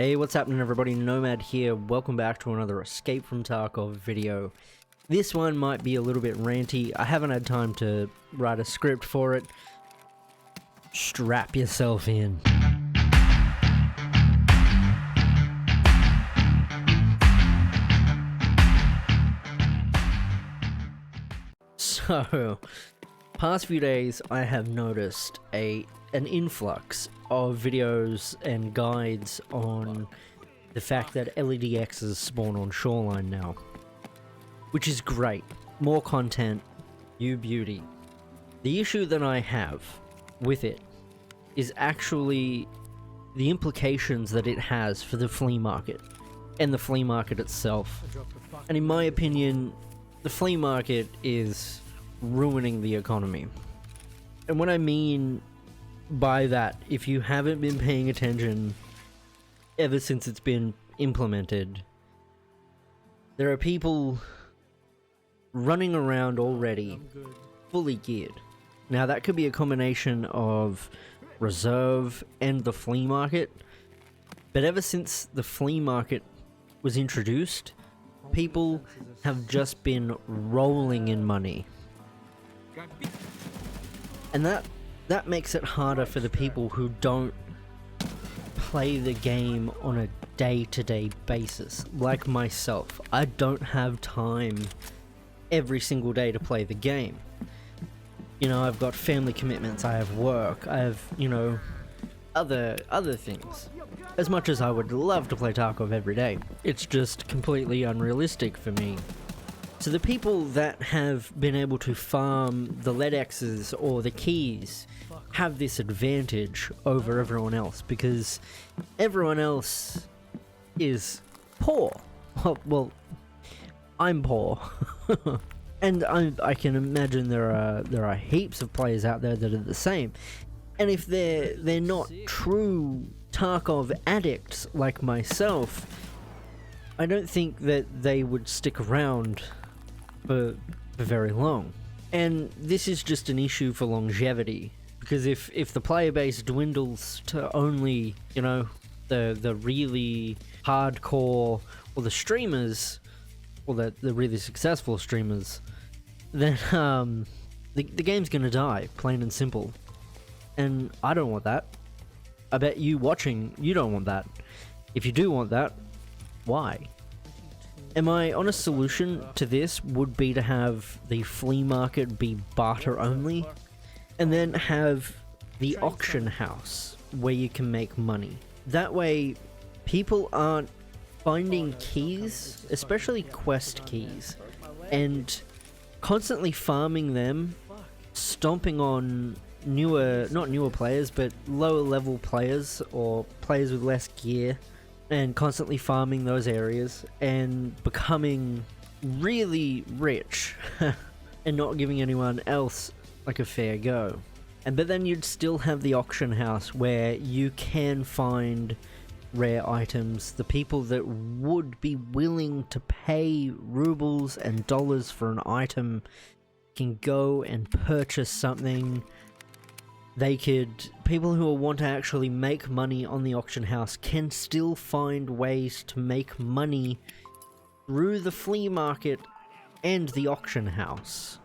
Hey, what's happening everybody? Nomad here. Welcome back to another Escape from Tarkov video. This one might be a little bit ranty. I haven't had time to write a script for it. Strap yourself in. So, past few days I have noticed an influx of videos and guides on the fact that LEDXs spawn on Shoreline now, which is great. More content, new beauty. The issue that I have with it is actually the implications that it has for the flea market and the flea market itself. And in my opinion, the flea market is ruining the economy. And what I mean by that, if you haven't been paying attention ever since it's been implemented, there are people running around already fully geared. Now that could be a combination of reserve and the flea market, but ever since the flea market was introduced, people have just been rolling in money. And that makes it harder for the people who don't play the game on a day-to-day basis. Like myself, I don't have time every single day to play the game. You know, I've got family commitments, I have work, I have, you know, other things. As much as I would love to play Tarkov every day, it's just completely unrealistic for me. So the people that have been able to farm the LEDXs or the keys have this advantage over everyone else, because everyone else is poor. Well, I'm poor. And I can imagine there are heaps of players out there that are the same. And if they're not true Tarkov addicts like myself, I don't think that they would stick around for very long. And this is just an issue for longevity, because if the player base dwindles to only, you know, the really hardcore, or the streamers, or the really successful streamers, then the game's gonna die, plain and simple. And I don't want that. I bet you watching, you don't want that. If you do want that, why? And my honest solution to this would be to have the flea market be barter only, and then have the auction house where you can make money. That way, people aren't finding keys, especially quest keys, and constantly farming them, stomping on not newer players, but lower level players, or players with less gear, and constantly farming those areas and becoming really rich and not giving anyone else like a fair go. But then you'd still have the auction house where you can find rare items. The people that would be willing to pay rubles and dollars for an item can go and purchase something. People who want to actually make money on the auction house can still find ways to make money through the flea market and the auction house.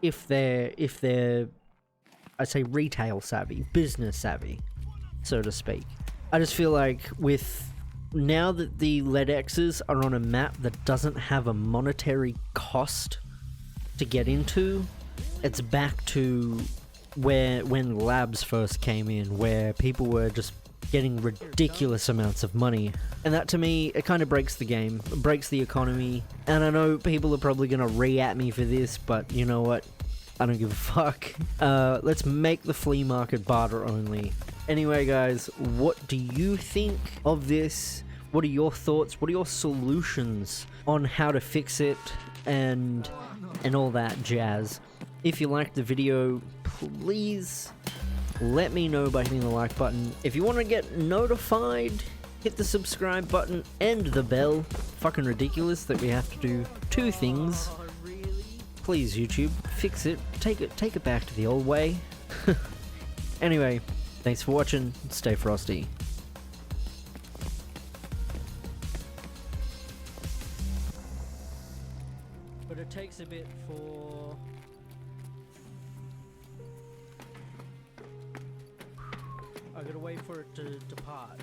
If they're, I say, retail savvy, business savvy, so to speak. I just feel like now that the LEDXs are on a map that doesn't have a monetary cost to get into, it's back to when labs first came in, where people were just getting ridiculous amounts of money. And that, to me, it kind of breaks the game, it breaks the economy. And I know people are probably gonna re-at me for this, but you know what? I don't give a fuck. Let's make the flea market barter only. Anyway guys, what do you think of this? What are your thoughts? What are your solutions on how to fix it and all that jazz? If you liked the video, please let me know by hitting the like button. If you want to get notified, hit the subscribe button and the bell. Fucking ridiculous that we have to do two things. Please, YouTube, fix it. Take it back to the old way. Anyway, thanks for watching. Stay frosty. But it takes a bit for... I gotta wait for it to depart.